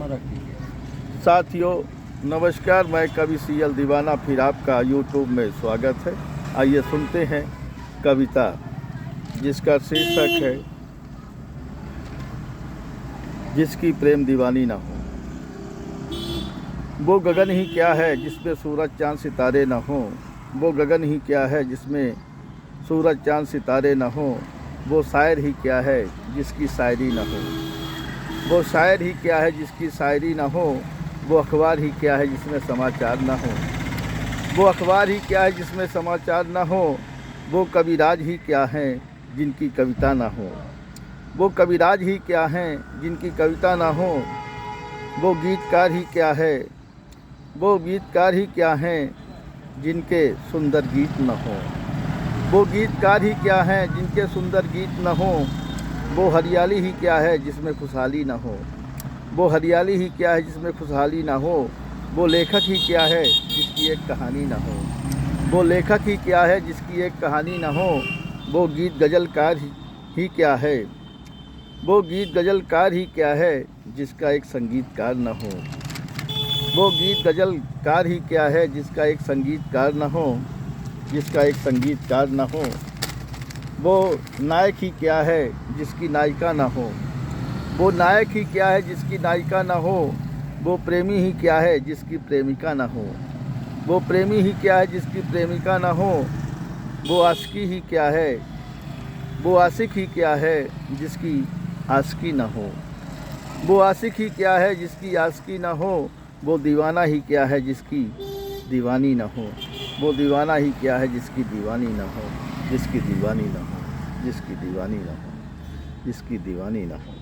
साथियों नमस्कार, मैं कवि सीएल दीवाना फिर आपका यूट्यूब में स्वागत है। आइए सुनते हैं कविता जिसका शीर्षक है जिसकी प्रेम दीवानी ना हो। वो गगन ही क्या है जिसमें सूरज चांद सितारे न हों। वो गगन ही क्या है जिसमें सूरज चांद सितारे न हों। वो शायर ही क्या है जिसकी शायरी न हो। वो शायर ही क्या है जिसकी शायरी न हो। वो अखबार ही क्या है जिसमें समाचार न हो। वो अखबार ही क्या है जिसमें समाचार न हो। वो कविराज ही क्या हैं जिनकी कविता न हो। वो कविराज ही क्या हैं जिनकी कविता न हो। वो गीतकार ही क्या है, वो गीतकार ही क्या हैं जिनके सुंदर गीत न हो। वो गीतकार ही क्या हैं जिनके सुंदर गीत न हो। वो हरियाली ही क्या है जिसमें खुशहाली न हो। वो हरियाली ही क्या है जिसमें खुशहाली ना हो। वो लेखक ही क्या है जिसकी एक कहानी ना हो। वो लेखक ही क्या है जिसकी एक कहानी ना हो। वो गीत गज़लकार ही क्या है, वो गीत गज़लकार ही क्या है जिसका एक संगीतकार न हो। वो गीत गज़लकार ही क्या है जिसका एक संगीतकार न हो, जिसका एक संगीतकार न हो। वो नायक ही क्या है जिसकी नायिका न हो। वो नायक ही क्या है जिसकी नायिका न हो। वो प्रेमी ही क्या है जिसकी प्रेमिका न हो। वो प्रेमी ही क्या है जिसकी प्रेमिका न हो। वो आशिकी ही क्या है, वो आशिक ही क्या है जिसकी आशिकी न हो। वो आशिक ही क्या है जिसकी आशिकी न हो। वो दीवाना ही क्या है जिसकी दीवानी न हो। वो दीवाना ही क्या है जिसकी दीवानी न हो, जिसकी दीवानी न हो, जिसकी दीवानी न हो, जिसकी दीवानी न हो।